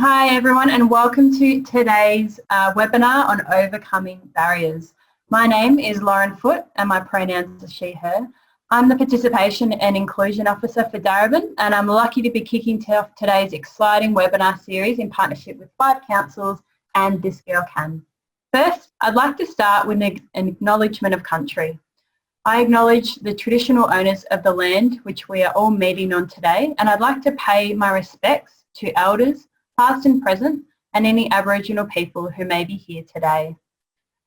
Hi everyone, and welcome to today's webinar on overcoming barriers. My name is Lauren Foote and my pronouns are she, her. I'm the Participation and Inclusion Officer for Darebin, and I'm lucky to be kicking off today's exciting webinar series in partnership with 5 councils and This Girl Can. First, I'd like to start with an acknowledgement of country. I acknowledge the traditional owners of the land which we are all meeting on today, and I'd like to pay my respects to elders, past and present, and any Aboriginal people who may be here today.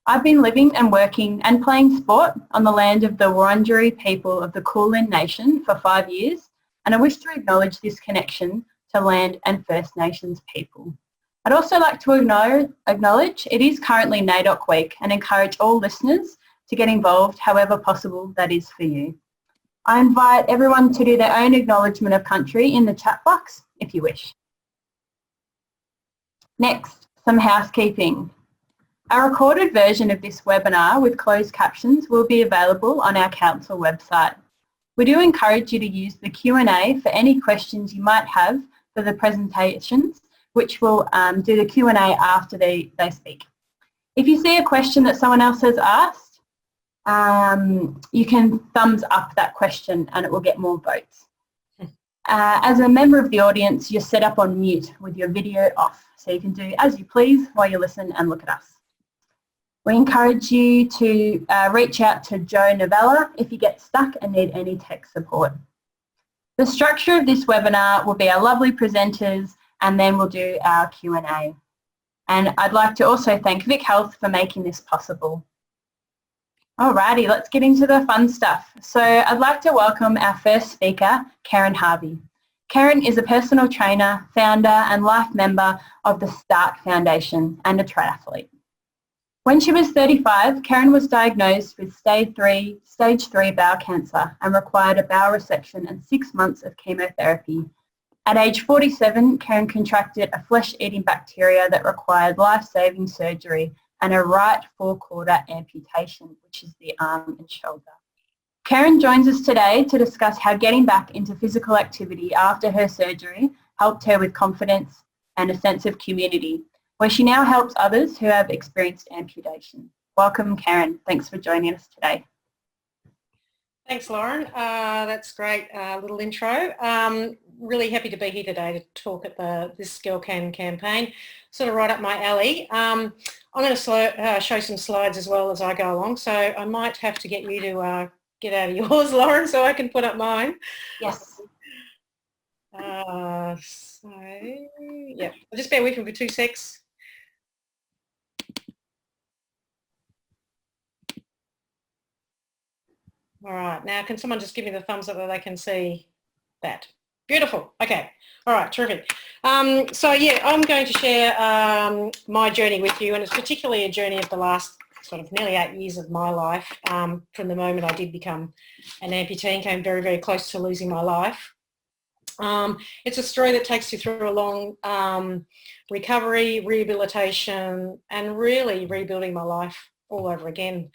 I've been living and working and playing sport on the land of the Wurundjeri people of the Kulin Nation for 5 years, and I wish to acknowledge this connection to land and First Nations people. I'd also like to acknowledge it is currently NAIDOC week and encourage all listeners to get involved however possible that is for you. I invite everyone to do their own acknowledgement of country in the chat box if you wish. Next, some housekeeping. A recorded version of this webinar with closed captions will be available on our council website. We do encourage you to use the Q&A for any questions you might have for the presentations, which will do the Q&A after they speak. If you see a question that someone else has asked, you can thumbs up that question and it will get more votes. As a member of the audience, you're set up on mute with your video off, so you can do as you please while you listen and look at us. We encourage you to reach out to Joe Novella if you get stuck and need any tech support. The structure of this webinar will be our lovely presenters and then we'll do our Q&A. And I'd like to also thank Vic Health for making this possible. Alrighty, let's get into the fun stuff. So I'd like to welcome our first speaker, Kerryn Harvey. Kerryn is a personal trainer, founder and life member of the Stark Foundation and a triathlete. When she was 35, Kerryn was diagnosed with stage 3 bowel cancer and required a bowel resection and 6 months of chemotherapy. At age 47, Kerryn contracted a flesh-eating bacteria that required life-saving surgery and a right forequarter amputation, which is the arm and shoulder. Kerryn joins us today to discuss how getting back into physical activity after her surgery helped her with confidence and a sense of community, where she now helps others who have experienced amputation. Welcome, Kerryn. Thanks for joining us today. Thanks, Lauren. That's great little intro. Really happy to be here today to talk at the This Girl Can campaign, sort of right up my alley. I'm going to show some slides as well as I go along, so I might have to get you to get out of yours, Lauren, so I can put up mine. Yes. Yeah, just bear with me for 2 secs. All right, now can someone just give me the thumbs up that they can see that? Beautiful. Okay. All right. Terrific. So yeah, I'm going to share my journey with you, and it's particularly a journey of the last sort of nearly 8 years of my life. From the moment I did become an amputee and came very, very close to losing my life. It's a story that takes you through a long recovery, rehabilitation, and really rebuilding my life all over again,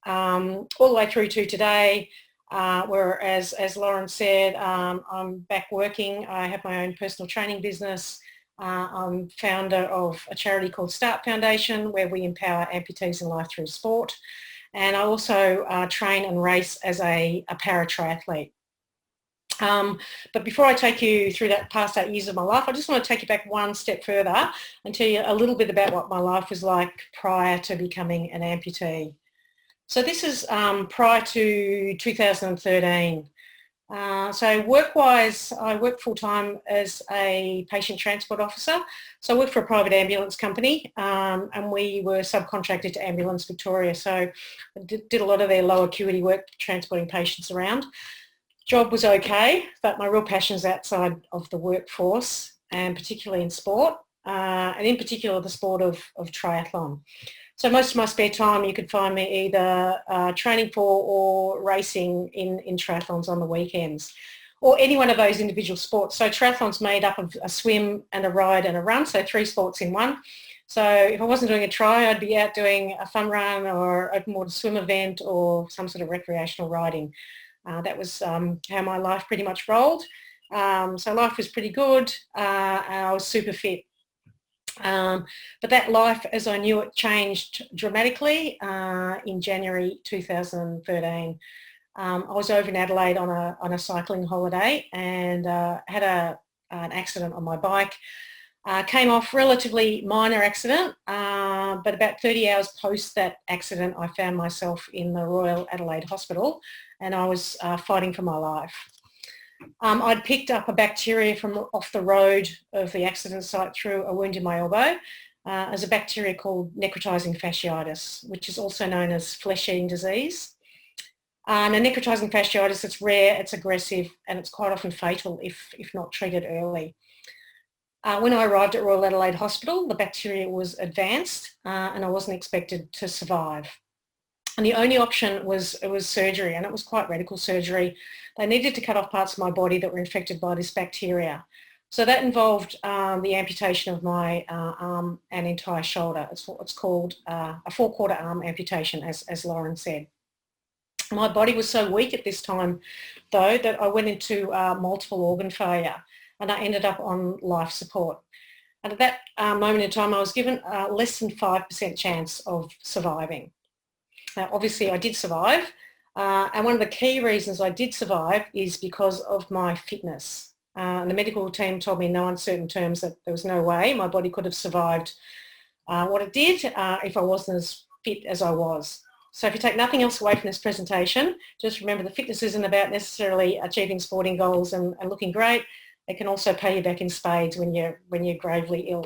all the way through to today. Where, as Lauren said, I'm back working. I have my own personal training business. I'm founder of a charity called Stark Foundation, where we empower amputees in life through sport. And I also train and race as a para-triathlete. But before I take you through that past 8 years of my life, I just want to take you back one step further and tell you a little bit about what my life was like prior to becoming an amputee. So this is prior to 2013. So work-wise, I work full-time as a patient transport officer. So I worked for a private ambulance company and we were subcontracted to Ambulance Victoria. So I did a lot of their low acuity work transporting patients around. Job was okay, but my real passion is outside of the workforce and particularly in sport and in particular the sport of triathlon. So most of my spare time you could find me either training for or racing in triathlons on the weekends or any one of those individual sports. So triathlon's made up of a swim and a ride and a run, so 3 sports in one. So if I wasn't doing a tri, I'd be out doing a fun run or open water swim event or some sort of recreational riding. That was how my life pretty much rolled. So life was pretty good and I was super fit. But that life, as I knew it, changed dramatically in January 2013. I was over in Adelaide on a cycling holiday and had an accident on my bike. Came off relatively minor accident, but about 30 hours post that accident, I found myself in the Royal Adelaide Hospital and I was fighting for my life. I'd picked up a bacteria from off the road of the accident site through a wound in my elbow as a bacteria called necrotizing fasciitis, which is also known as flesh-eating disease. Now, necrotizing fasciitis, it's rare, it's aggressive, and it's quite often fatal if not treated early. When I arrived at Royal Adelaide Hospital, the bacteria was advanced and I wasn't expected to survive. And the only option was surgery, and it was quite radical surgery. They needed to cut off parts of my body that were infected by this bacteria. So that involved the amputation of my arm and entire shoulder. It's what's called a 4/4 arm amputation, as Lauren said. My body was so weak at this time, though, that I went into multiple organ failure and I ended up on life support. And at that moment in time, I was given less than 5% chance of surviving. Now, obviously, I did survive. And one of the key reasons I did survive is because of my fitness. And the medical team told me in no uncertain terms that there was no way my body could have survived what it did if I wasn't as fit as I was. So if you take nothing else away from this presentation, just remember the fitness isn't about necessarily achieving sporting goals and looking great. It can also pay you back in spades when you're gravely ill.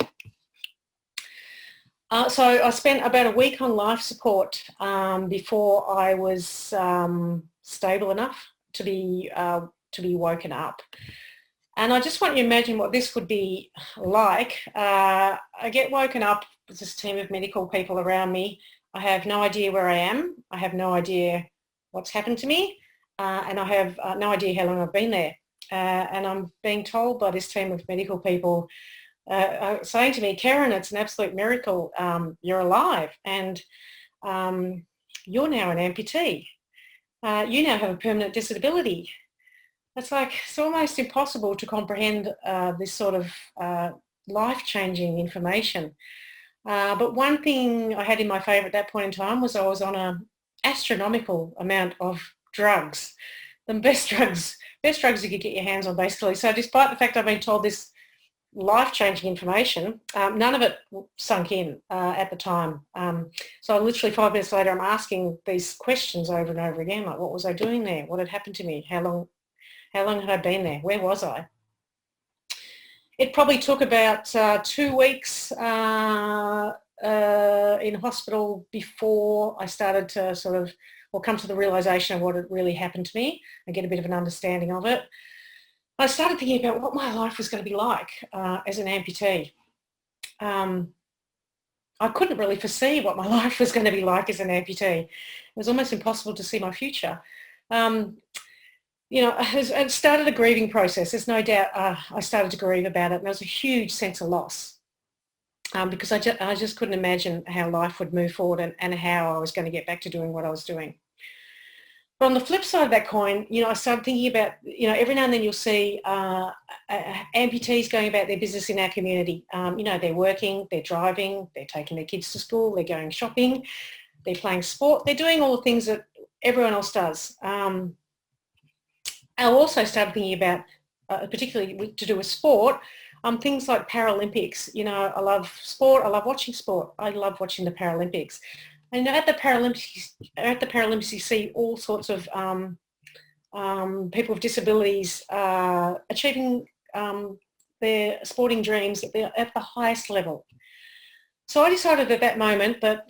So I spent about a week on life support before I was stable enough to be woken up. And I just want you to imagine what this would be like. I get woken up with this team of medical people around me. I have no idea where I am. I have no idea what's happened to me. And I have no idea how long I've been there. And I'm being told by this team of medical people, saying to me, Kerryn, it's an absolute miracle. You're alive and you're now an amputee. You now have a permanent disability. It's like, it's almost impossible to comprehend this sort of life-changing information. But one thing I had in my favour at that point in time was I was on an astronomical amount of drugs, the best drugs you could get your hands on, basically. So despite the fact I've been told this life-changing information, none of it sunk in at the time. So literally 5 minutes later, I'm asking these questions over and over again, like what was I doing there? What had happened to me? How long had I been there? Where was I? It probably took about 2 weeks in hospital before I started to sort of, come to the realisation of what had really happened to me and get a bit of an understanding of it. I started thinking about what my life was going to be like as an amputee. I couldn't really foresee what my life was going to be like as an amputee. It was almost impossible to see my future. It started a grieving process. There's no doubt I started to grieve about it, and there was a huge sense of loss because I just couldn't imagine how life would move forward and how I was going to get back to doing what I was doing. But on the flip side of that coin, I started thinking about, every now and then you'll see amputees going about their business in our community. They're working, they're driving, they're taking their kids to school, they're going shopping, they're playing sport, they're doing all the things that everyone else does. I also started thinking about, particularly to do with sport, things like Paralympics. I love sport, I love watching sport, I love watching the Paralympics. And at the Paralympics, you see all sorts of people with disabilities achieving their sporting dreams at the highest level. So I decided at that moment that,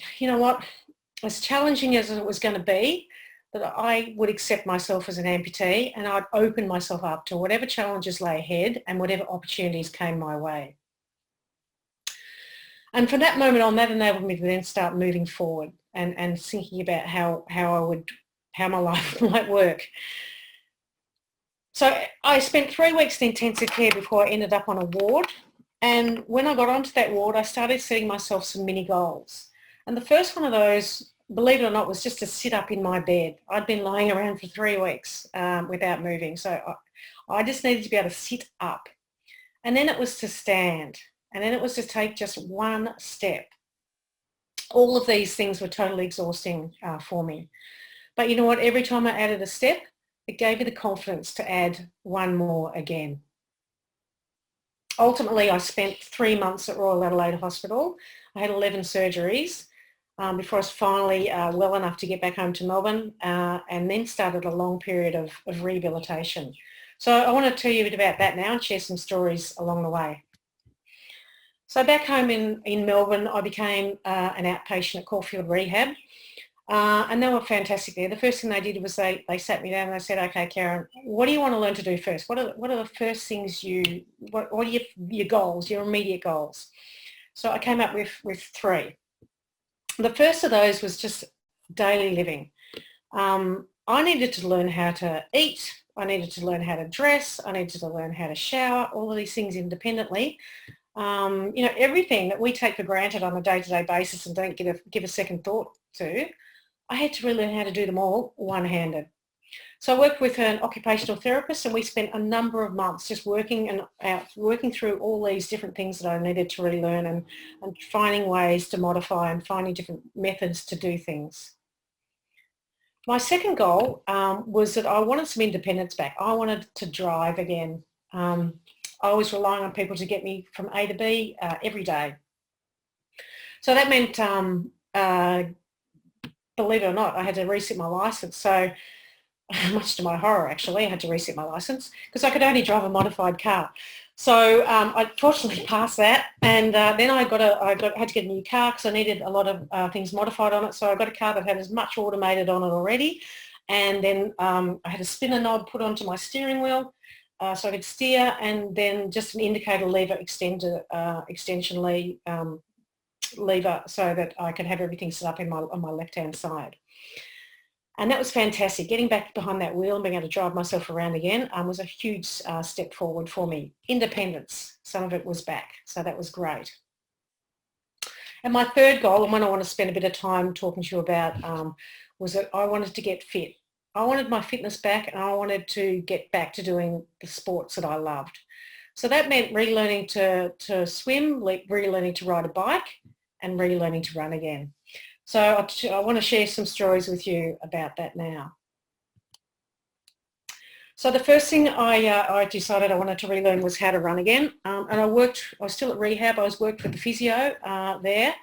as challenging as it was going to be, that I would accept myself as an amputee and I'd open myself up to whatever challenges lay ahead and whatever opportunities came my way. And from that moment on, that enabled me to then start moving forward and thinking about how my life might work. So I spent 3 weeks in intensive care before I ended up on a ward. And when I got onto that ward, I started setting myself some mini goals. And the first one of those, believe it or not, was just to sit up in my bed. I'd been lying around for 3 weeks without moving. So I just needed to be able to sit up. And then it was to stand. And then it was to take just one step. All of these things were totally exhausting for me. But you know what? Every time I added a step, it gave me the confidence to add one more again. Ultimately, I spent 3 months at Royal Adelaide Hospital. I had 11 surgeries before I was finally well enough to get back home to Melbourne, and then started a long period of rehabilitation. So I want to tell you a bit about that now and share some stories along the way. So back home in Melbourne, I became an outpatient at Caulfield Rehab. And they were fantastic there. The first thing they did was they sat me down and they said, okay, Kerryn, what do you want to learn to do first? What are the first things what are your goals, your immediate goals? So I came up with 3. The first of those was just daily living. I needed to learn how to eat. I needed to learn how to dress. I needed to learn how to shower, all of these things independently. Everything that we take for granted on a day-to-day basis and don't give a second thought to, I had to really learn how to do them all one-handed. So I worked with an occupational therapist, and we spent a number of months just working through all these different things that I needed to really learn and finding ways to modify and finding different methods to do things. My second goal was that I wanted some independence back. I wanted to drive again. I was relying on people to get me from A to B every day. So that meant, believe it or not, I had to reset my licence. So much to my horror, actually, I had to reset my licence because I could only drive a modified car. So I fortunately passed that, and then I had to get a new car because I needed a lot of things modified on it. So I got a car that had as much automated on it already, and then I had a spinner knob put onto my steering wheel so I could steer, and then just an indicator lever extension lever so that I could have everything set up on my left-hand side. And that was fantastic. Getting back behind that wheel and being able to drive myself around again was a huge step forward for me. Independence, some of it was back, so that was great. And my third goal, and one I want to spend a bit of time talking to you about, was that I wanted to get fit. I wanted my fitness back, and I wanted to get back to doing the sports that I loved. So that meant relearning to swim, relearning to ride a bike, and relearning to run again. So I want to share some stories with you about that now. So the first thing I decided I wanted to relearn was how to run again. And I was still at rehab. I worked with the physio there.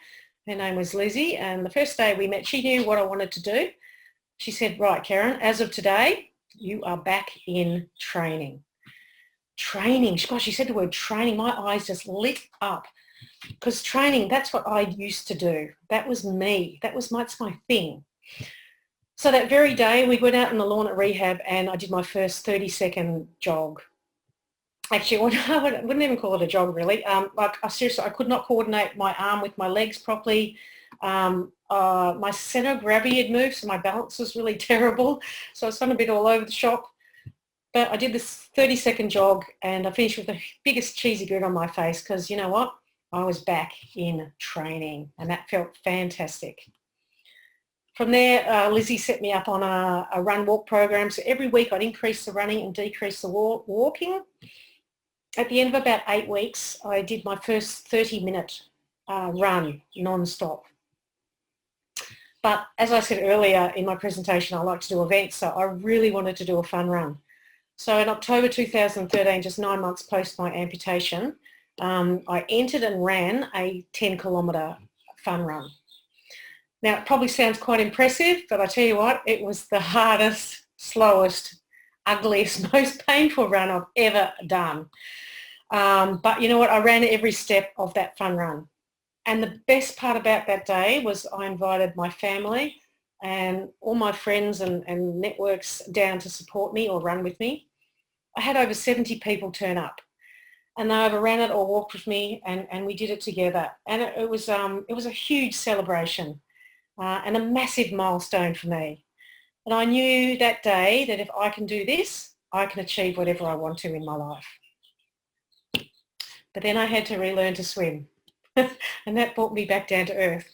Her name was Lizzie. And the first day we met, she knew what I wanted to do. She said, right, Kerryn, as of today, you are back in training. Training. Gosh, she said the word training. My eyes just lit up. Because training, that's what I used to do. That was me. That's my thing. So that very day, we went out on the lawn at rehab and I did my first 30-second jog. Actually, I wouldn't even call it a jog, really. Seriously, I could not coordinate my arm with my legs properly. My centre of gravity had moved, so my balance was really terrible. So I was kind of a bit all over the shop. But I did this 30-second jog and I finished with the biggest cheesy grin on my face because, you know what? I was back in training and that felt fantastic. From there, Lizzie set me up on a run-walk program. So every week I'd increase the running and decrease the walking. At the end of about 8 weeks, I did my first 30-minute run non-stop. But as I said earlier in my presentation, I like to do events, so I really wanted to do a fun run. So in October 2013, just 9 months post my amputation, I entered and ran a 10-kilometre fun run. Now, it probably sounds quite impressive, but I tell you what, it was the hardest, slowest, ugliest, most painful run I've ever done. But you know what? I ran every step of that fun run. And the best part about that day was I invited my family and all my friends and networks down to support me or run with me. I had over 70 people turn up. And they either ran it or walked with me, and we did it together. And it was a huge celebration and a massive milestone for me. And I knew that day that if I can do this, I can achieve whatever I want to in my life. But then I had to relearn to swim, and that brought me back down to earth.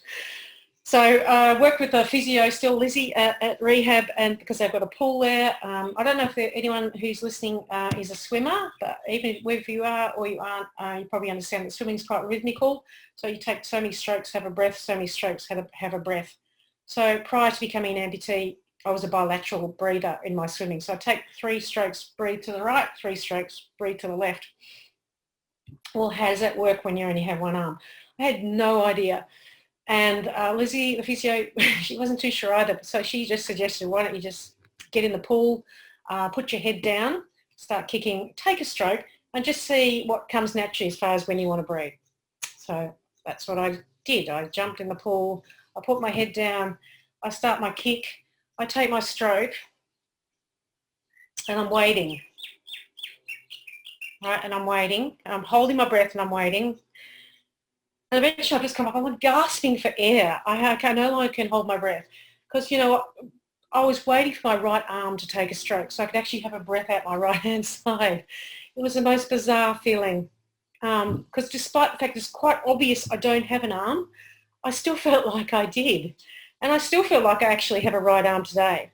So I work with a physio still, Lizzie, at rehab, and because they've got a pool there. I don't know if anyone who's listening is a swimmer, but even if you are or you aren't, you probably understand that swimming is quite rhythmical. So you take so many strokes, have a breath, so many strokes, have a breath. So prior to becoming an amputee, I was a bilateral breather in my swimming. So I take 3 strokes, breathe to the right, 3 strokes, breathe to the left. Well, how does that work when you only have one arm? I had no idea. And Lizzie, the physio, she wasn't too sure either. So she just suggested, why don't you just get in the pool, put your head down, start kicking, take a stroke, and just see what comes naturally as far as when you want to breathe. So that's what I did. I jumped in the pool, I put my head down, I start my kick, I take my stroke, and I'm waiting. Right, and I'm waiting. I'm holding my breath and I'm waiting. And eventually I just come up, I'm gasping for air. I no longer can hold my breath because, you know, I was waiting for my right arm to take a stroke so I could actually have a breath out my right-hand side. It was the most bizarre feeling because despite the fact it's quite obvious I don't have an arm, I still felt like I did. And I still feel like I actually have a right arm today.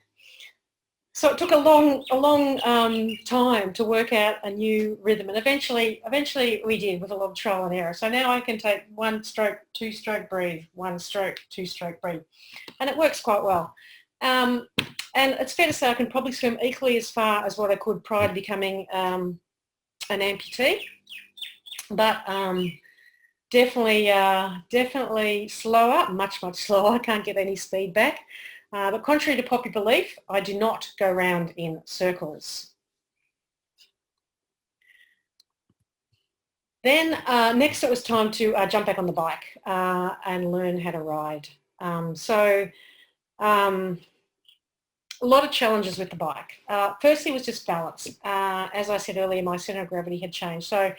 So it took a long time to work out a new rhythm, and eventually we did with a lot of trial and error. So now I can take 1 stroke, 2 stroke, breathe, 1 stroke, 2 stroke, breathe, and it works quite well. And it's fair to say I can probably swim equally as far as what I could prior to becoming an amputee, but definitely slower, much slower. I can't get any speed back. But contrary to popular belief, I do not go round in circles. Then next it was time to jump back on the bike and learn how to ride. A lot of challenges with the bike. Firstly was just balance. As I said earlier, my centre of gravity had changed. So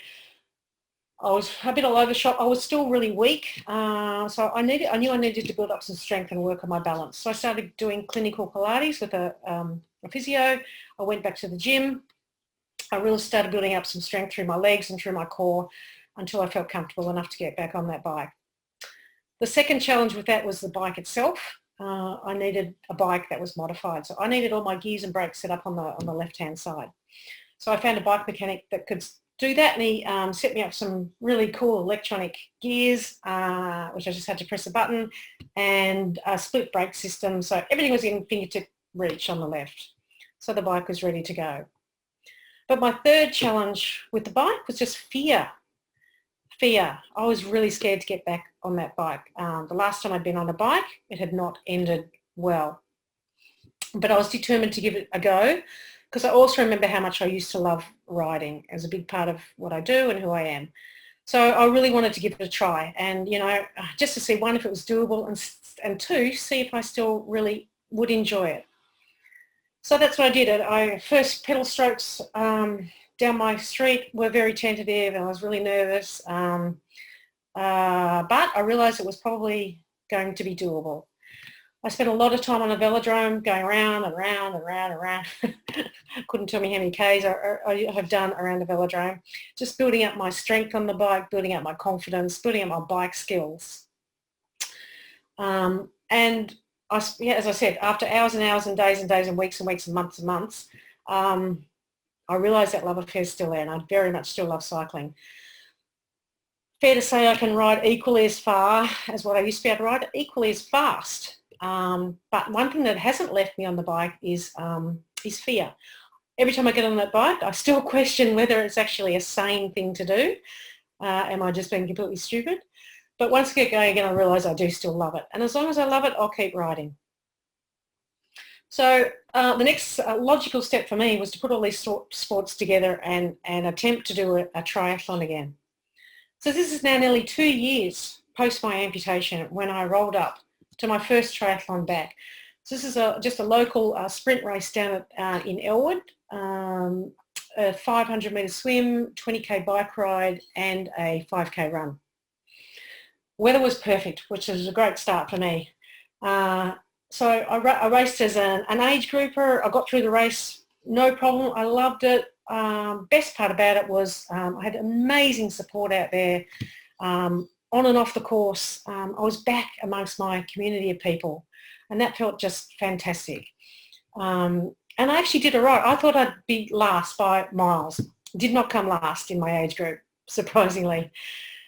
I was a bit all over the shop. I was still really weak, so I knew I needed to build up some strength and work on my balance. So I started doing clinical Pilates with a physio. I went back to the gym. I really started building up some strength through my legs and through my core until I felt comfortable enough to get back on that bike. The second challenge with that was the bike itself. I needed a bike that was modified. So I needed all my gears and brakes set up on the left-hand side. So I found a bike mechanic that could do that, and he set me up some really cool electronic gears, which I just had to press a button, and a split brake system, so everything was in fingertip reach on the left. So the bike was ready to go. But my third challenge with the bike was just fear. I was really scared to get back on that bike. The last time I'd been on a bike, it had not ended well. But I was determined to give it a go, because I also remember how much I used to love riding as a big part of what I do and who I am. So I really wanted to give it a try, and, you know, just to see, 1, if it was doable, and 2, see if I still really would enjoy it. So that's what I did. I first pedal strokes down my street were very tentative, and I was really nervous, but I realised it was probably going to be doable. I spent a lot of time on a velodrome going around and round and round and round. Couldn't tell me how many Ks I have done around the velodrome. Just building up my strength on the bike, building up my confidence, building up my bike skills. And as I said, after hours and hours and days and weeks and months and months, I realised that love affair is still there, and I very much still love cycling. Fair to say I can ride equally as far as what I used to be able to ride, equally as fast. But one thing that hasn't left me on the bike is fear. Every time I get on that bike, I still question whether it's actually a sane thing to do. Am I just being completely stupid? But once I get going again, I realise I do still love it. And as long as I love it, I'll keep riding. So the next logical step for me was to put all these sports together and attempt to do a triathlon again. So this is now nearly 2 years post my amputation when I rolled up to my first triathlon back. So this is just a local sprint race down in Elwood, a 500 metre swim, 20k bike ride, and a 5k run. Weather was perfect, which was a great start for me. So I raced as an age grouper. I got through the race, no problem. I loved it. Best part about it was I had amazing support out there. on and off the course, I was back amongst my community of people, and that felt just fantastic. And I actually did all right. I thought I'd be last by miles. Did not come last in my age group, surprisingly.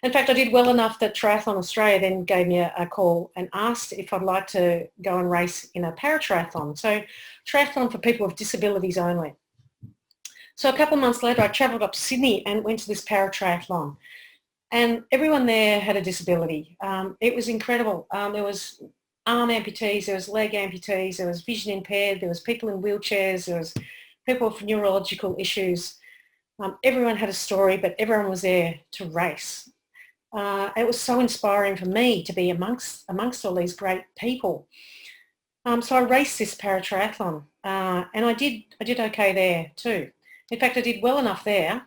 In fact, I did well enough that Triathlon Australia then gave me a call and asked if I'd like to go and race in a paratriathlon. So triathlon for people with disabilities only. So a couple of months later, I travelled up to Sydney and went to this paratriathlon. And everyone there had a disability. It was incredible. There was arm amputees, there was leg amputees, there was vision impaired, there was people in wheelchairs, there was people with neurological issues. Everyone had a story, but everyone was there to race. It was so inspiring for me to be amongst all these great people. So I raced this paratriathlon, and I did okay there too. In fact, I did well enough there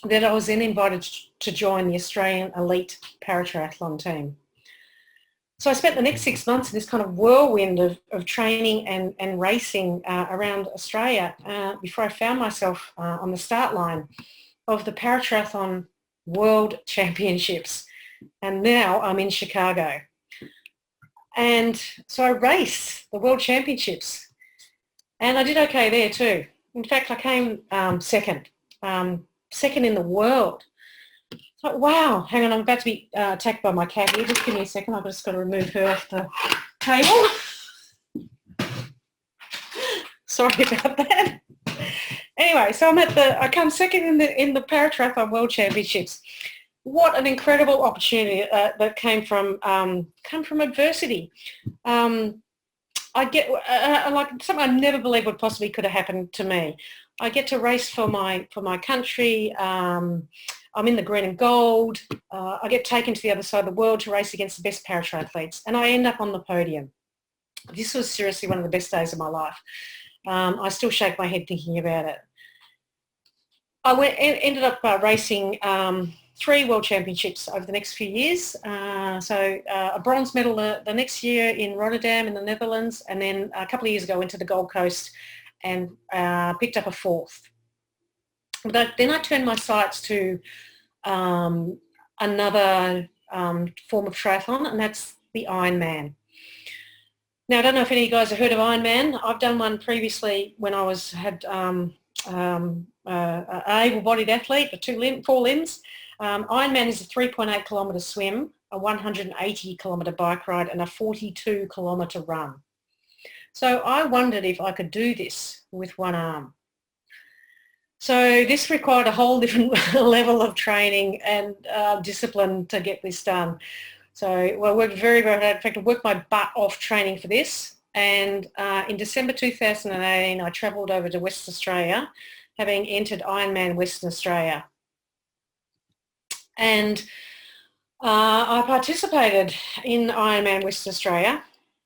that I was then invited to join the Australian elite paratriathlon team. So I spent the next 6 months in this kind of whirlwind of training and racing around Australia before I found myself on the start line of the Paratriathlon World Championships. And now I'm in Chicago. And so I raced the World Championships. And I did okay there too. In fact, I came second in the world. Like, wow, hang on, I'm about to be attacked by my cat here. Just give me a second. I've just got to remove her off the table. Sorry about that. Anyway, so I come second in the Paratriathlon World Championships. What an incredible opportunity that came from adversity. I get like something I never believed would possibly could have happened to me. I get to race for my country. I'm in the green and gold. I get taken to the other side of the world to race against the best paratriathletes, and I end up on the podium. This was seriously one of the best days of my life. I still shake my head thinking about it. I ended up racing 3 World Championships over the next few years. So a bronze medal the next year in Rotterdam in the Netherlands, and then a couple of years ago went to the Gold Coast and picked up a 4th. But then I turned my sights to another form of triathlon, and that's the Ironman. Now, I don't know if any of you guys have heard of Ironman. I've done one previously when I had an able-bodied athlete with 4 limbs. Ironman is a 3.8 kilometre swim, a 180 kilometre bike ride, and a 42 kilometre run. So I wondered if I could do this with one arm. So this required a whole different level of training and discipline to get this done. So I worked very, very hard. In fact, I worked my butt off training for this. And in December 2018, I travelled over to Western Australia, having entered Ironman Western Australia. And I participated in Ironman Western Australia,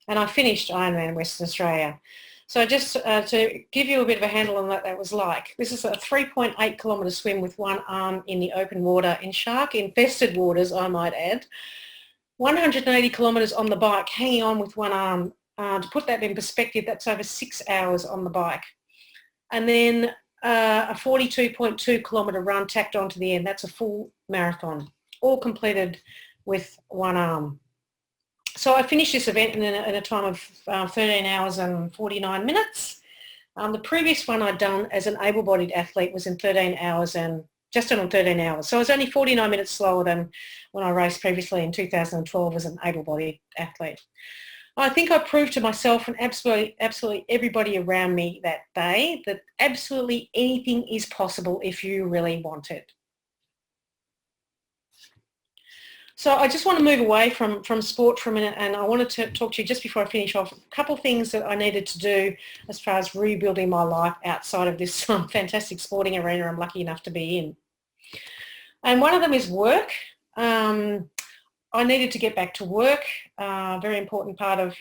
and I finished Ironman Western Australia. So just to give you a bit of a handle on what that was like, this is a 3.8 kilometre swim with one arm in the open water in shark-infested waters, I might add. 180 kilometres on the bike, hanging on with one arm. To put that in perspective, that's over 6 hours on the bike. And then a 42.2 kilometre run tacked on to the end. That's a full marathon, all completed with one arm. So I finished this event in a time of 13 hours and 49 minutes. The previous one I'd done as an able-bodied athlete was in 13 hours and just under 13 hours. So I was only 49 minutes slower than when I raced previously in 2012 as an able-bodied athlete. I think I proved to myself and absolutely everybody around me that day that absolutely anything is possible if you really want it. So I just want to move away from sport for a minute, and I wanted to talk to you just before I finish off a couple of things that I needed to do as far as rebuilding my life outside of this fantastic sporting arena I'm lucky enough to be in. And one of them is work. I needed to get back to work, very important part of,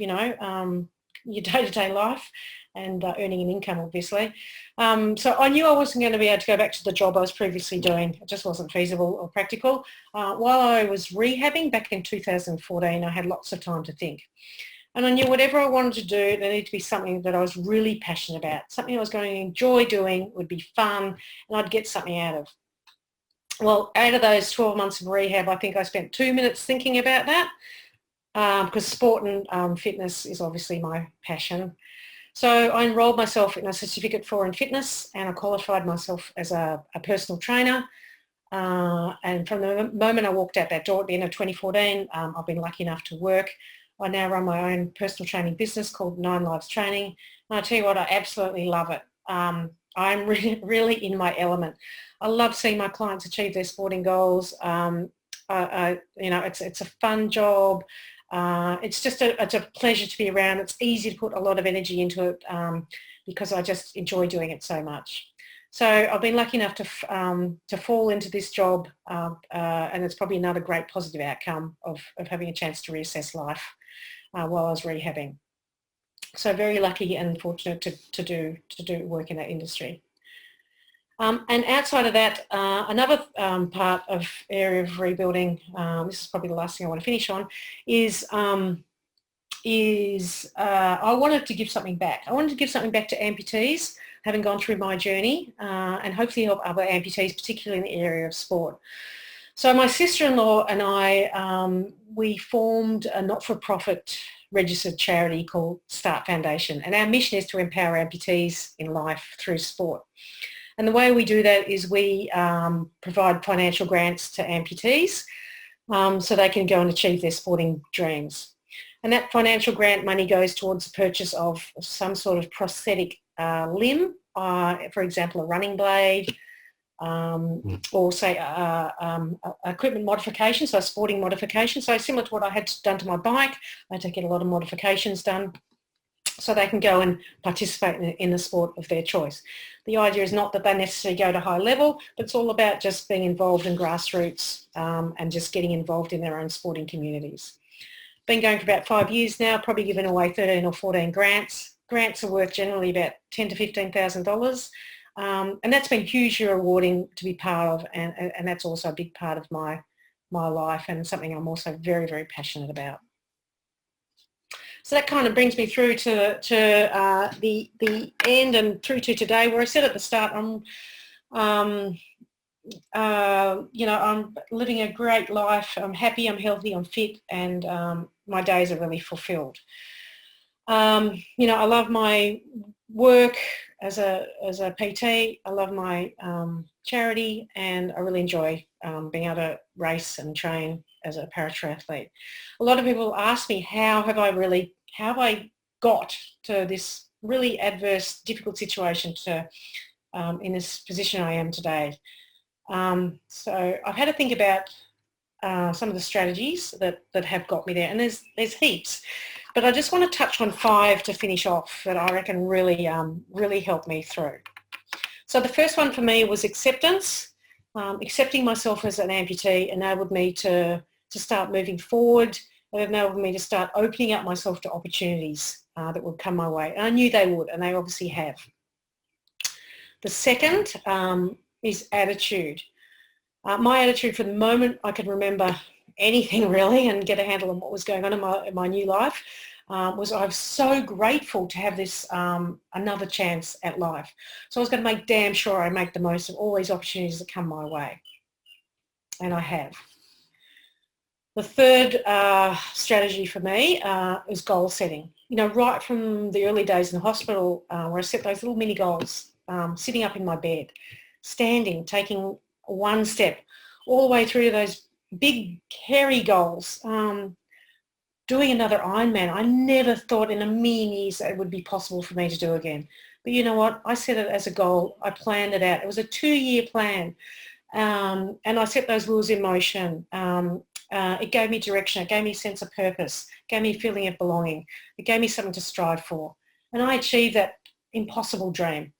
your day-to-day life and earning an income, obviously. So I knew I wasn't going to be able to go back to the job I was previously doing. It just wasn't feasible or practical. While I was rehabbing back in 2014, I had lots of time to think. And I knew whatever I wanted to do, there needed to be something that I was really passionate about, something I was going to enjoy doing, would be fun, and I'd get something out of. Well, out of those 12 months of rehab, I think I spent 2 minutes thinking about that, because sport and fitness is obviously my passion. So I enrolled myself in a certificate in fitness, and I qualified myself as a personal trainer. And from the moment I walked out that door at the end of 2014, I've been lucky enough to work. I now run my own personal training business called 9 Lives Training. And I tell you what, I absolutely love it. I'm really in my element. I love seeing my clients achieve their sporting goals. You know, it's a fun job. It's a pleasure to be around. It's easy to put a lot of energy into it because I just enjoy doing it so much. So I've been lucky enough to fall into this job, and it's probably another great positive outcome of having a chance to reassess life while I was rehabbing. So very lucky and fortunate to do work in that industry. And outside of that, another part of area of rebuilding, this is probably the last thing I want to finish on, is I wanted to give something back. I wanted to give something back to amputees, having gone through my journey, and hopefully help other amputees, particularly in the area of sport. So my sister-in-law and I, we formed a not-for-profit registered charity called Start Foundation, and our mission is to empower amputees in life through sport. And the way we do that is we provide financial grants to amputees so they can go and achieve their sporting dreams. And that financial grant money goes towards the purchase of some sort of prosthetic limb, for example, a running blade, or say equipment modification, so a sporting modification. So similar to what I had done to my bike, I had to get a lot of modifications done so they can go and participate in the sport of their choice. The idea is not that they necessarily go to high level, but it's all about just being involved in grassroots and just getting involved in their own sporting communities. Been going for about 5 years now, probably given away 13 or 14 grants. Grants are worth generally about $10,000 to $15,000. And that's been hugely rewarding to be part of, and that's also a big part of my life and something I'm also very, very passionate about. So that kind of brings me through to the end and through to today, where I said at the start, you know, I'm living a great life. I'm happy, I'm healthy, I'm fit, and my days are really fulfilled. You know, I love my work as a PT. I love my charity, and I really enjoy being able to race and train as a paratriathlete. A lot of people ask me, how have I got to this really adverse, difficult situation to in this position I am today? So I've had to think about some of the strategies that have got me there, and there's heaps, but I just want to touch on 5 to finish off that I reckon really helped me through. So the first one for me was acceptance. Accepting myself as an amputee enabled me to start moving forward. It enabled me to start opening up myself to opportunities that would come my way, and I knew they would, and they obviously have. The second is attitude. My attitude for the moment I could remember anything really and get a handle on what was going on in my new life was I was so grateful to have this another chance at life. So I was going to make damn sure I make the most of all these opportunities that come my way, and I have. The third strategy for me is goal setting. You know, right from the early days in the hospital where I set those little mini goals, sitting up in my bed, standing, taking one step, all the way through to those big, hairy goals. Doing another Ironman, I never thought in a million years that it would be possible for me to do again. But you know what? I set it as a goal. I planned it out. It was a 2-year plan. And I set those wheels in motion. It gave me direction. It gave me a sense of purpose. It gave me a feeling of belonging. It gave me something to strive for. And I achieved that impossible dream.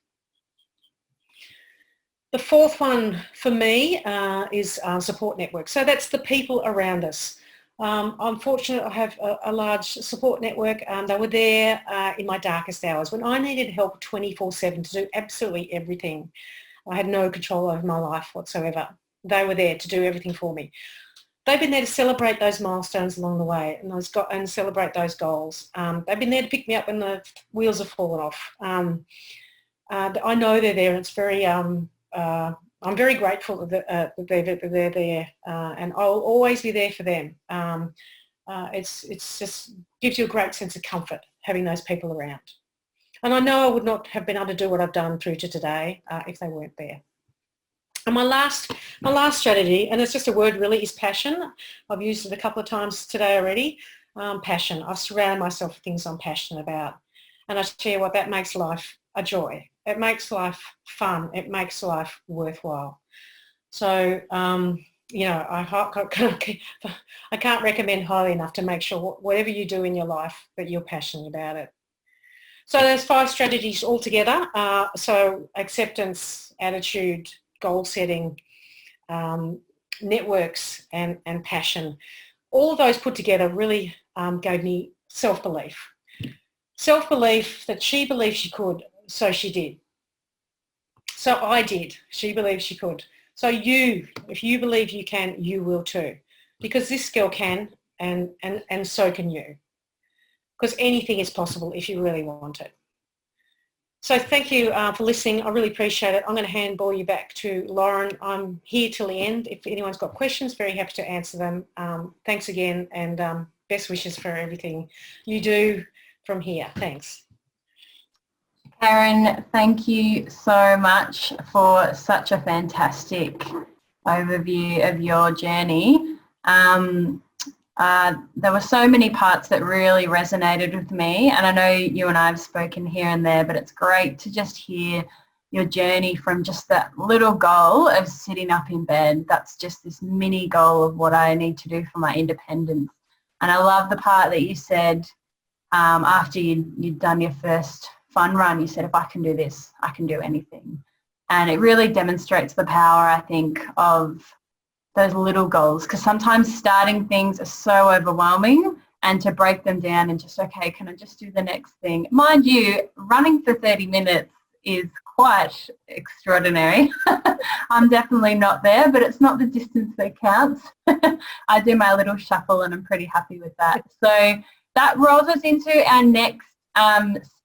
The fourth one for me is support network. So that's the people around us. I'm fortunate I have a large support network. They were there in my darkest hours when I needed help 24/7 to do absolutely everything. I had no control over my life whatsoever. They were there to do everything for me. They've been there to celebrate those milestones along the way and celebrate those goals. They've been there to pick me up when the wheels have fallen off. I know they're there, and it's very I'm very grateful that they're there, and I'll always be there for them. It's just gives you a great sense of comfort having those people around. And I know I would not have been able to do what I've done through to today if they weren't there. And my last strategy, and it's just a word really, is passion. I've used it a couple of times today already. Passion. I've surrounded myself with things I'm passionate about. And I tell you what, that makes life a joy. It makes life fun. It makes life worthwhile. So, you know, I can't recommend highly enough to make sure whatever you do in your life that you're passionate about it. So there's 5 strategies altogether. So acceptance, attitude, goal setting, networks and passion. All of those put together really gave me self-belief. Self-belief that she believed she could, so she did. So I did. She believed she could. So if you believe you can, you will too. Because this girl can, and so can you. Because anything is possible if you really want it. So thank you for listening. I really appreciate it. I'm going to handball you back to Lauren. I'm here till the end. If anyone's got questions, very happy to answer them. Thanks again, and best wishes for everything you do from here. Thanks. Kerryn, thank you so much for such a fantastic overview of your journey. There were so many parts that really resonated with me, and I know you and I have spoken here and there, but it's great to just hear your journey from just that little goal of sitting up in bed. That's just this mini goal of what I need to do for my independence. And I love the part that you said after you'd done your first fun run, you said, if I can do this, I can do anything. And it really demonstrates the power, I think, of those little goals, because sometimes starting things are so overwhelming, and to break them down and just, okay, can I just do the next thing? Mind you, running for 30 minutes is quite extraordinary. I'm definitely not there, but it's not the distance that counts. I do my little shuffle and I'm pretty happy with that. So that rolls us into our next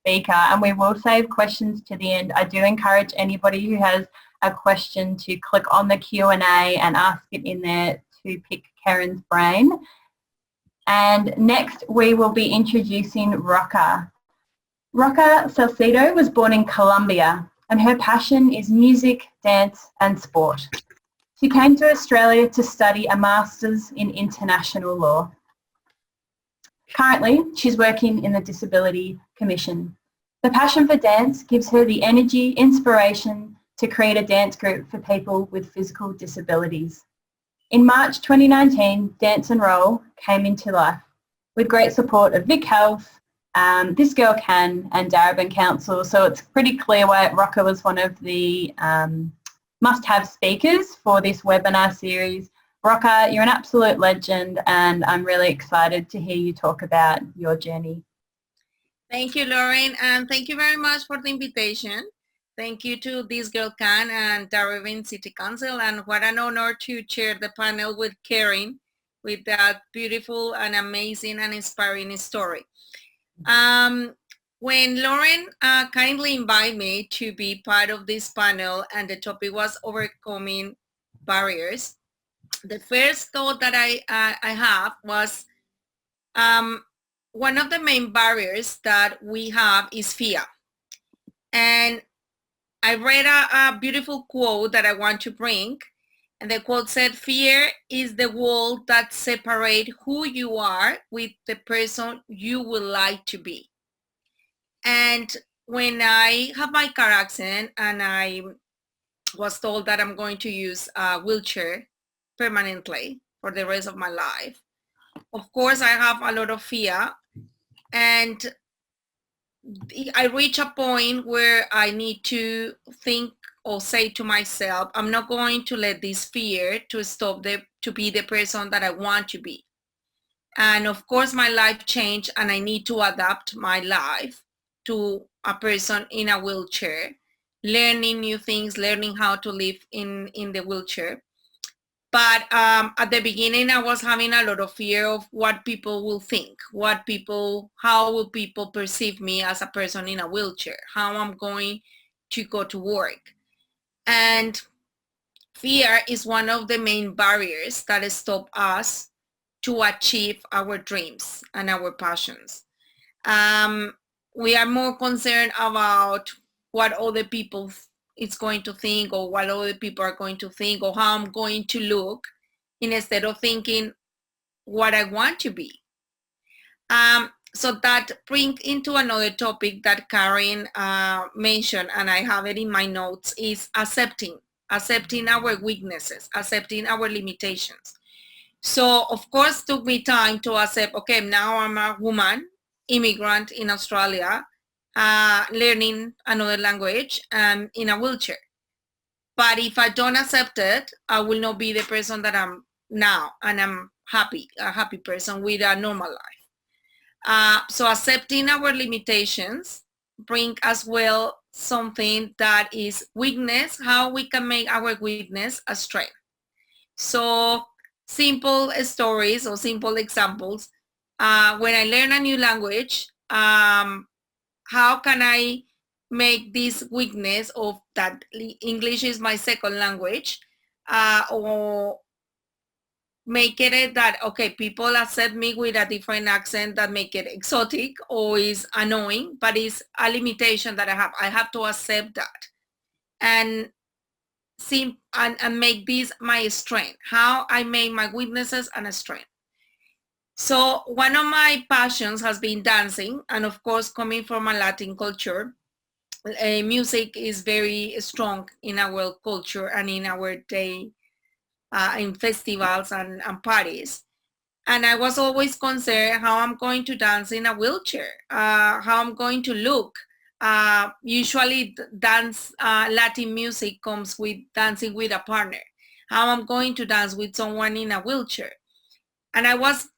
speaker, and we will save questions to the end. I do encourage anybody who has a question to click on the Q&A and ask it in there to pick Kerryn's brain. And next we will be introducing Rocka. Rocka Salcedo was born in Colombia, and her passion is music, dance and sport. She came to Australia to study a Masters in International Law. Currently, she's working in the Disability Commission. The passion for dance gives her the energy, inspiration to create a dance group for people with physical disabilities. In March 2019, Dance and Roll came into life with great support of Vic Health, This Girl Can and Darebin Council. So it's pretty clear why Rocka was one of the must-have speakers for this webinar series. Rocka, you're an absolute legend, and I'm really excited to hear you talk about your journey. Thank you, Lauren, and thank you very much for the invitation. Thank you to This Girl Can and Darebin City Council, and what an honor to chair the panel with Kerryn, with that beautiful and amazing and inspiring story. When Lauren kindly invited me to be part of this panel and the topic was overcoming barriers, the first thought that I have was one of the main barriers that we have is fear. And I read a beautiful quote that I want to bring, and the quote said, "Fear is the wall that separates who you are with the person you would like to be." And when I have my car accident and I was told that I'm going to use a wheelchair permanently for the rest of my life, of course I have a lot of fear, and I reach a point where I need to think or say to myself, I'm not going to let this fear to stop to be the person that I want to be. And of course my life changed, and I need to adapt my life to a person in a wheelchair, learning new things, learning how to live in the wheelchair. But at the beginning, I was having a lot of fear of what people will think, how will people perceive me as a person in a wheelchair, how I'm going to go to work. And fear is one of the main barriers that stop us to achieve our dreams and our passions. We are more concerned about what other people is going to think, or what other people are going to think, or how I'm going to look, instead of thinking what I want to be. So that brings into another topic that Kerryn mentioned, and I have it in my notes, is accepting our weaknesses, accepting our limitations. So of course, it took me time to accept, okay, now I'm a woman, immigrant in Australia, learning another language, in a wheelchair. But if I don't accept it, I will not be the person that I'm now, and I'm a happy person with a normal life. So accepting our limitations bring as well something that is weakness, how we can make our weakness a strength. So simple stories or simple examples. When I learn a new language, how can I make this weakness of that English is my second language, or make it that, okay, people accept me with a different accent that make it exotic or is annoying, but it's a limitation that I have. I have to accept that and make this my strength, how I make my weaknesses and a strength. So one of my passions has been dancing, and of course, coming from a Latin culture, music is very strong in our culture and in our day, in festivals and parties. And I was always concerned how I'm going to dance in a wheelchair, how I'm going to look. Usually dance, Latin music comes with dancing with a partner, how I'm going to dance with someone in a wheelchair. And I was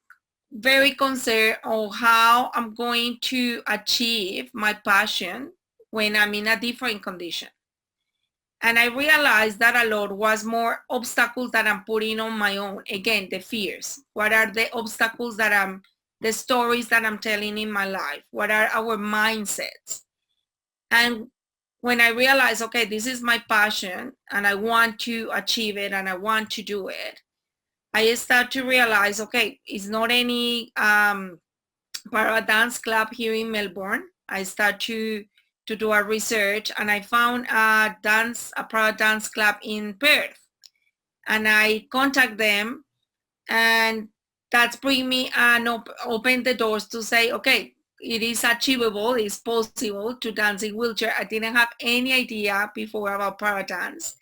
very concerned on how I'm going to achieve my passion when I'm in a different condition. And I realized that a lot was more obstacles that I'm putting on my own. Again, the fears. What are the obstacles that the stories that I'm telling in my life? What are our mindsets? And when I realized, okay, this is my passion and I want to achieve it and I want to do it, I start to realize, okay, it's not any para dance club here in Melbourne. I start to do a research, and I found a para dance club in Perth, and I contact them, and that's bring me and open the doors to say, okay, it is achievable, it's possible to dance in wheelchair. I didn't have any idea before about para dance.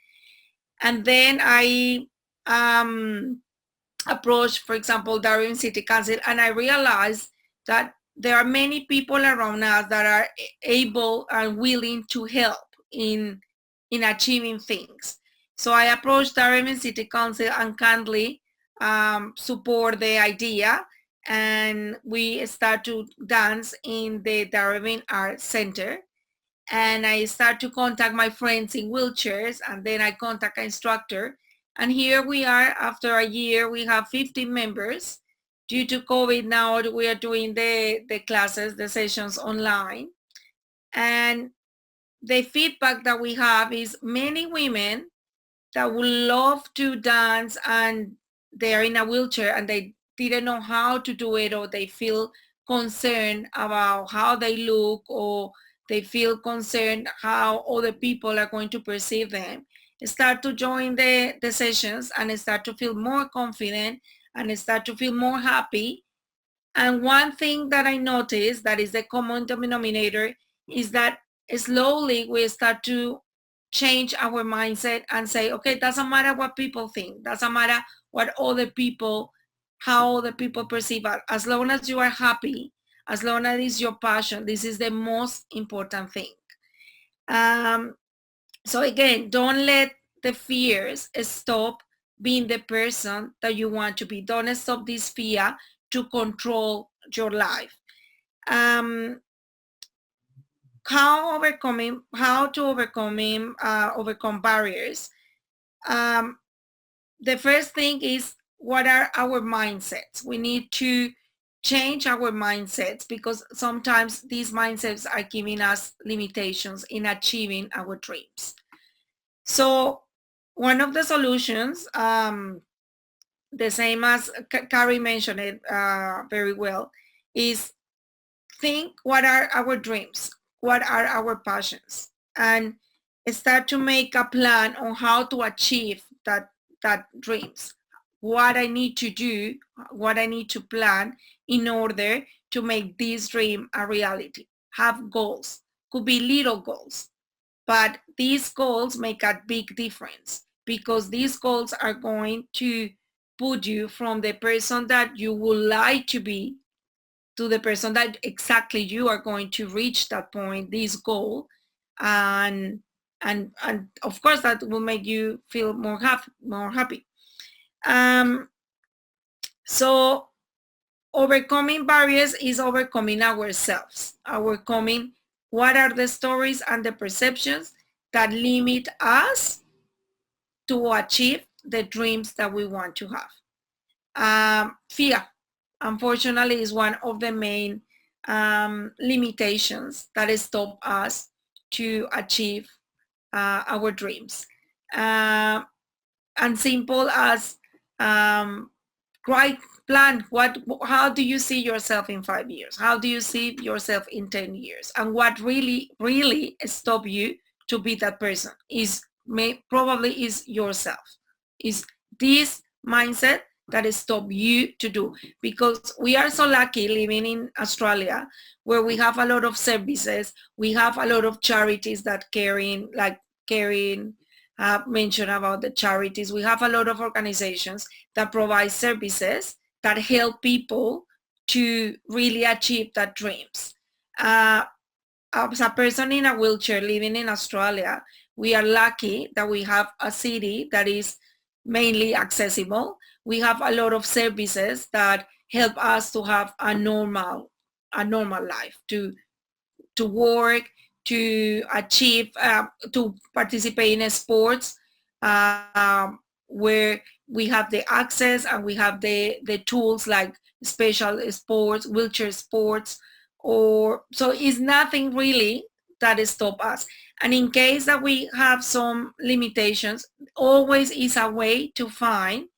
And then I approached, for example, Darebin City Council, and I realized that there are many people around us that are able and willing to help in achieving things. So I approached Darebin City Council and kindly support the idea, and we start to dance in the Darebin Art Center. And I start to contact my friends in wheelchairs, and then I contact an instructor. And here we are, after a year, we have 15 members. Due to COVID now, we are doing the classes, the sessions online. And the feedback that we have is many women that would love to dance and they're in a wheelchair and they didn't know how to do it, or they feel concerned about how they look, or they feel concerned how other people are going to perceive them, start to join the sessions and start to feel more confident and start to feel more happy. And one thing that I noticed that is the common denominator is that slowly we start to change our mindset and say, okay, doesn't matter what people think, doesn't matter what other people, how other people perceive us. As long as you are happy, as long as it's your passion, this is the most important thing. So again, don't let the fears stop being the person that you want to be. Don't stop this fear to control your life. How to overcome barriers. The first thing is, what are our mindsets? We need to change our mindsets, because sometimes these mindsets are giving us limitations in achieving our dreams. So one of the solutions, the same as Kerryn mentioned it very well, is think what are our dreams, what are our passions, and start to make a plan on how to achieve that dreams. What I need to do, what I need to plan in order to make this dream a reality. Have goals, could be little goals, but these goals make a big difference because these goals are going to put you from the person that you would like to be to the person that exactly you are going to reach that point, this goal, and of course that will make you feel more happy. So overcoming barriers is overcoming ourselves, overcoming what are the stories and the perceptions that limit us to achieve the dreams that we want to have. Fear, unfortunately, is one of the main limitations that stop us to achieve our dreams. And simple as plan. How do you see yourself in 5 years? How do you see yourself in 10 years? And what really stop you to be that person probably is yourself. Is this mindset that stop you to do, because we are so lucky living in Australia where we have a lot of services, we have a lot of charities that Kerryn mentioned about the charities. We have a lot of organizations that provide services that help people to really achieve their dreams. As a person in a wheelchair living in Australia, we are lucky that we have a city that is mainly accessible. We have a lot of services that help us to have a normal life, to work, to achieve, to participate in sports where we have the access and we have the tools like special sports, wheelchair sports, so it's nothing really that stop us. And in case that we have some limitations, always is a way to find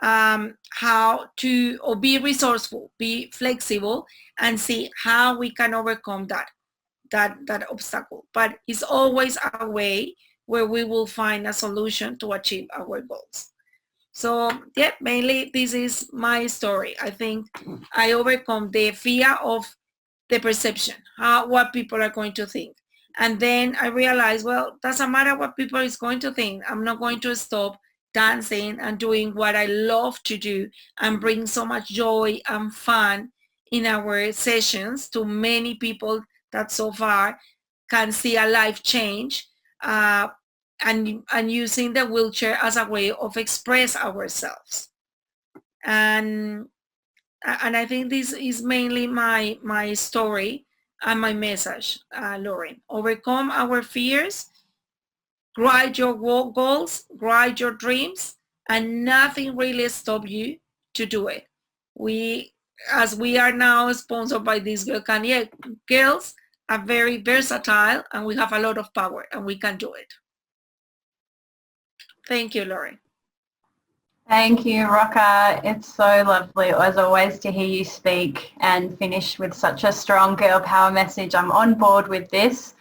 how to, or be resourceful, be flexible, and see how we can overcome that obstacle. But it's always a way where we will find a solution to achieve our goals. So yeah, mainly this is my story. I think I overcome the fear of the perception, what people are going to think. And then I realized, well, doesn't matter what people is going to think. I'm not going to stop dancing and doing what I love to do and bring so much joy and fun in our sessions to many people that so far can see a life change, and using the wheelchair as a way of express ourselves. And I think this is mainly my story and my message, Lauren. Overcome our fears, write your goals, write your dreams, and nothing really stop you to do it. As we are now sponsored by these girls are very versatile and we have a lot of power and we can do it. Thank you, Lauren. Thank you, Rocka. It's so lovely, as always, to hear you speak and finish with such a strong girl power message. I'm on board with this.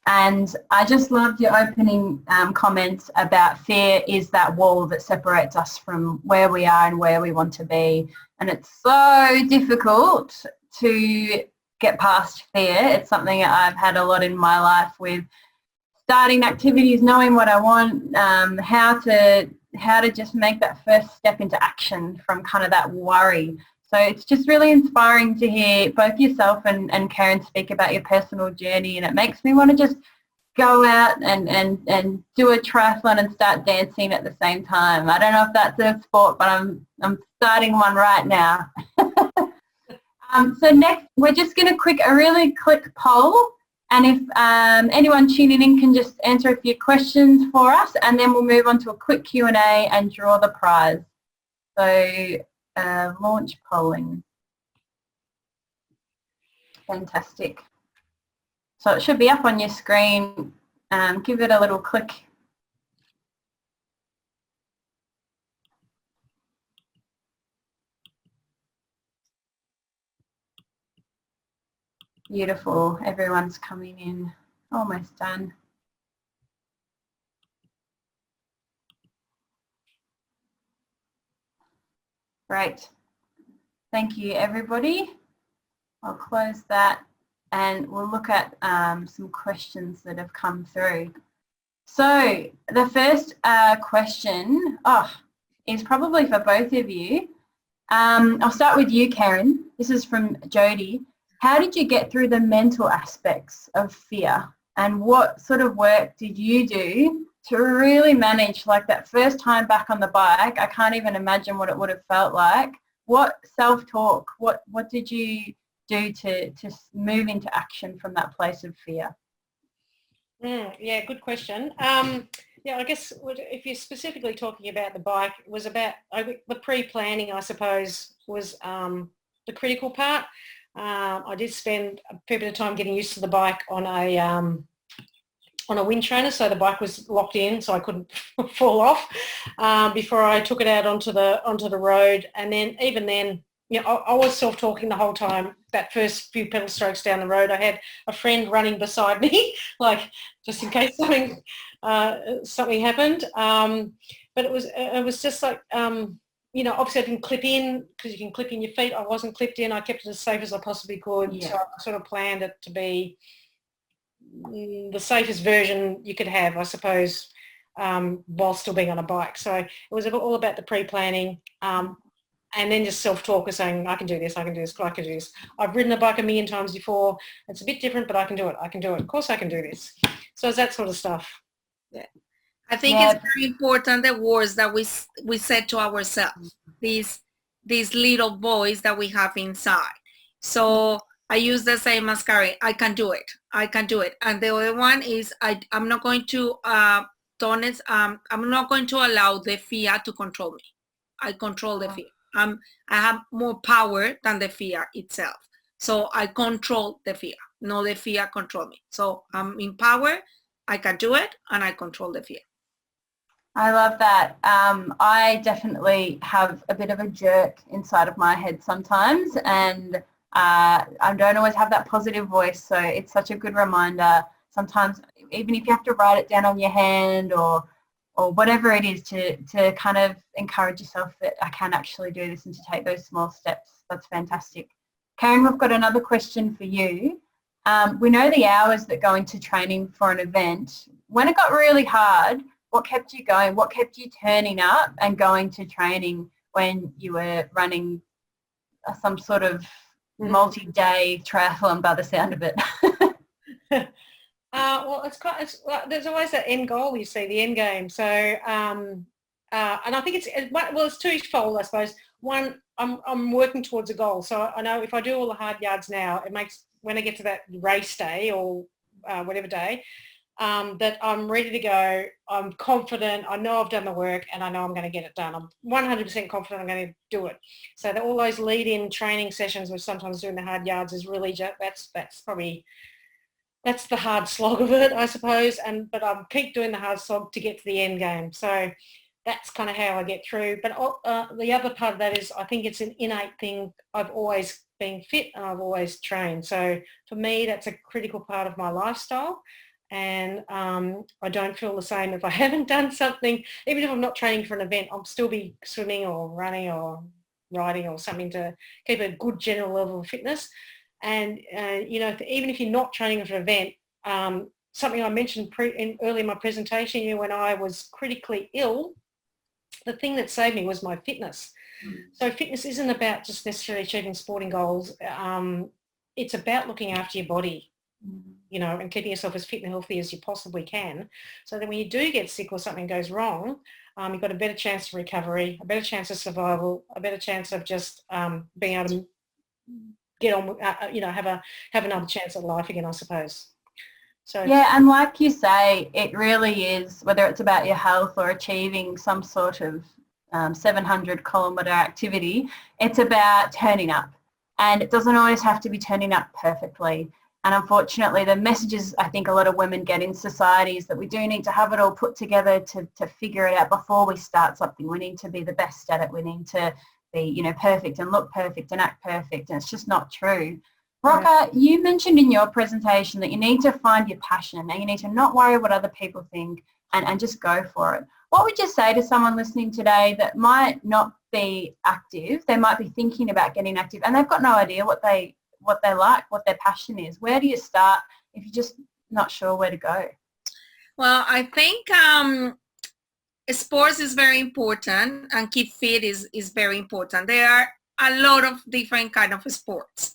And I just loved your opening comments about fear is that wall that separates us from where we are and where we want to be. And it's so difficult to get past fear. It's something that I've had a lot in my life with starting activities, knowing what I want, how to just make that first step into action from kind of that worry. So it's just really inspiring to hear both yourself and Kerryn speak about your personal journey, and it makes me want to just go out and do a triathlon and start dancing at the same time. I don't know if that's a sport, but I'm starting one right now. So next, we're just going to a really quick poll. And if anyone tuning in can just answer a few questions for us, and then we'll move on to a quick Q&A and draw the prize. So launch polling. Fantastic. So it should be up on your screen. Give it a little click. Beautiful. Everyone's coming in. Almost done. Great. Thank you, everybody. I'll close that and we'll look at some questions that have come through. So the first question is probably for both of you. I'll start with you, Kerryn. This is from Jody. How did you get through the mental aspects of fear, and what sort of work did you do to really manage, like that first time back on the bike? I can't even imagine what it would have felt like. What self-talk, what did you do to move into action from that place of fear? Yeah, good question. Yeah, I guess if you're specifically talking about the bike, it was about the pre-planning, I suppose, was the critical part. I did spend a fair bit of time getting used to the bike on a wind trainer, so the bike was locked in, so I couldn't fall off before I took it out onto the road. And then even then, you know, I was self-talking the whole time. That first few pedal strokes down the road, I had a friend running beside me, like just in case something happened. But it was just like, you know, obviously I didn't clip in because you can clip in your feet. I wasn't clipped in. I kept it as safe as I possibly could. Yeah. So I sort of planned it to be the safest version you could have, I suppose, while still being on a bike. So it was all about the pre-planning. And then just self-talk, saying, I can do this, I can do this, I can do this. I've ridden a bike a million times before. It's a bit different, but I can do it. I can do it. Of course I can do this. So it's that sort of stuff. Yeah. I think it's very important, the words that we said to ourselves, these little voice that we have inside. So I use the same as Kerryn. I can do it. I can do it. And the other one is I'm not going to I'm not going to allow the fear to control me. I control the fear. I have more power than the fear itself. So I control the fear, not the fear control me. So I'm in power, I can do it, and I control the fear. I love that. I definitely have a bit of a jerk inside of my head sometimes, and I don't always have that positive voice, so it's such a good reminder. Sometimes even if you have to write it down on your hand or whatever it is, to kind of encourage yourself that I can actually do this and to take those small steps. That's fantastic. Kerryn, we've got another question for you. We know the hours that go into training for an event. When it got really hard, what kept you going? What kept you turning up and going to training when you were running some sort of multi-day triathlon by the sound of it? Well, there's always that end goal, you see, the end game. So, and I think it's twofold, I suppose. One, I'm working towards a goal. So I know if I do all the hard yards now, it makes, when I get to that race day or whatever day, that I'm ready to go. I'm confident. I know I've done the work and I know I'm going to get it done. I'm 100% confident I'm going to do it. So that all those lead-in training sessions, which sometimes doing the hard yards, is really that's the hard slog of it, I suppose. But I keep doing the hard slog to get to the end game. So that's kind of how I get through. But the other part of that is I think it's an innate thing. I've always been fit and I've always trained. So for me, that's a critical part of my lifestyle. And I don't feel the same if I haven't done something. Even if I'm not training for an event, I'll still be swimming or running or riding or something to keep a good general level of fitness. And, you know, even if you're not training for an event, something I mentioned earlier in my presentation, you know, when I was critically ill, the thing that saved me was my fitness. So fitness isn't about just necessarily achieving sporting goals. It's about looking after your body, you know, and keeping yourself as fit and healthy as you possibly can. So that when you do get sick or something goes wrong, you've got a better chance of recovery, a better chance of survival, a better chance of just being able to get on, you know, have another chance at life again, I suppose. So yeah, and like you say, it really is, whether it's about your health or achieving some sort of 700-kilometre activity, it's about turning up. And it doesn't always have to be turning up perfectly. And unfortunately, the messages I think a lot of women get in society is that we do need to have it all put together to figure it out before we start something. We need to be the best at it. We need to be, you know, perfect and look perfect and act perfect. And it's just not true. Rocka, you mentioned in your presentation that you need to find your passion and you need to not worry what other people think and just go for it. What would you say to someone listening today that might not be active? They might be thinking about getting active and they've got no idea what they like, what their passion is. Where do you start if you're just not sure where to go? Well, I think sports is very important and keep fit is very important. There are a lot of different kind of sports.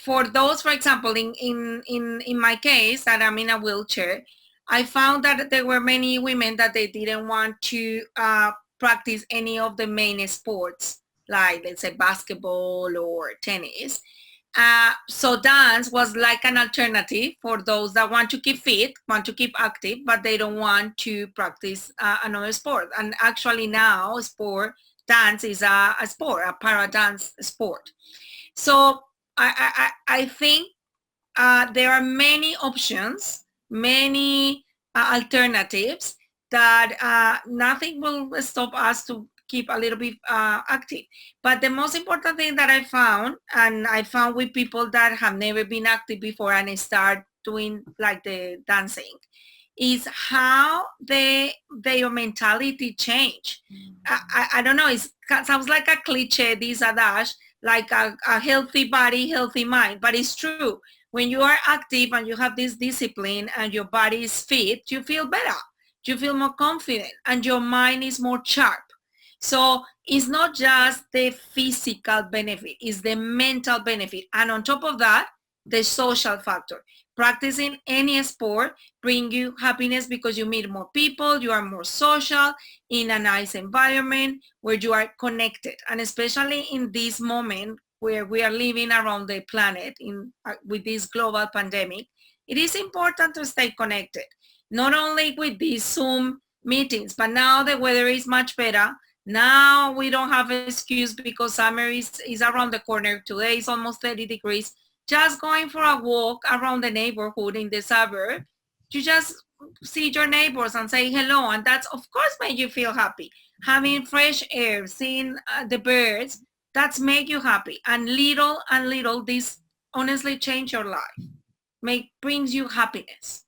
For those, for example, in my case, that I'm in a wheelchair, I found that there were many women that they didn't want to practice any of the main sports, like let's say basketball or tennis. So dance was like an alternative for those that want to keep fit, want to keep active, but they don't want to practice another sport. And actually now dance is a sport, a para dance sport. So I think there are many options, many alternatives that nothing will stop us to keep a little bit active. But the most important thing that I found, and I found with people that have never been active before and start doing like the dancing, is how their mentality change. I don't know, it sounds like a cliche, this adage, like a healthy body, healthy mind, but it's true. When you are active and you have this discipline and your body is fit, you feel better, you feel more confident, and your mind is more sharp. So it's not just the physical benefit, it's the mental benefit. And on top of that, the social factor. Practicing any sport brings you happiness because you meet more people, you are more social, in a nice environment where you are connected. And especially in this moment where we are living around the planet with this global pandemic, it is important to stay connected. Not only with these Zoom meetings, but now the weather is much better. Now we don't have an excuse because summer is around the corner. Today is almost 30 degrees. Just going for a walk around the neighborhood in the suburb, you just see your neighbors and say hello. And that's, of course, make you feel happy. Having fresh air, seeing the birds, that's make you happy. And little, this honestly change your life. Brings you happiness.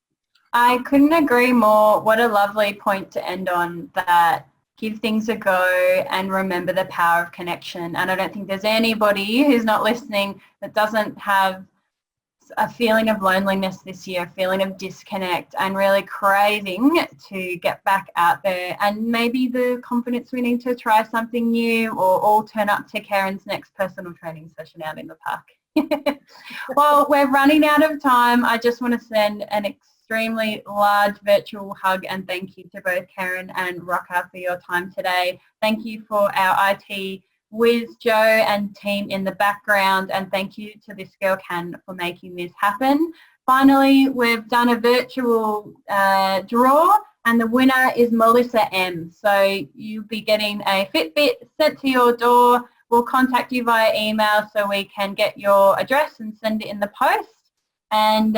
I couldn't agree more. What a lovely point to end on, that give things a go and remember the power of connection. And I don't think there's anybody who's not listening that doesn't have a feeling of loneliness this year, a feeling of disconnect, and really craving to get back out there, and maybe the confidence we need to try something new, or all turn up to Kerryn's next personal training session out in the park. Well, we're running out of time. I just want to send an extremely large virtual hug and thank you to both Kerryn and Rocka for your time today. Thank you for our IT whiz, Joe and team in the background, and thank you to This Girl Can for making this happen. Finally, we've done a virtual draw and the winner is Melissa M. So you'll be getting a Fitbit sent to your door. We'll contact you via email so we can get your address and send it in the post. And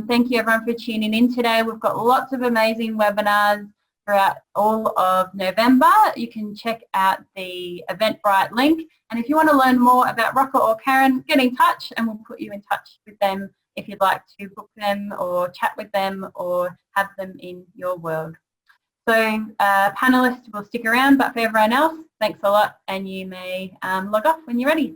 thank you everyone for tuning in today. We've got lots of amazing webinars throughout all of November. You can check out the Eventbrite link. And if you want to learn more about Rocka or Kerryn, get in touch and we'll put you in touch with them if you'd like to book them or chat with them or have them in your world. So panelists will stick around, but for everyone else, thanks a lot and you may log off when you're ready.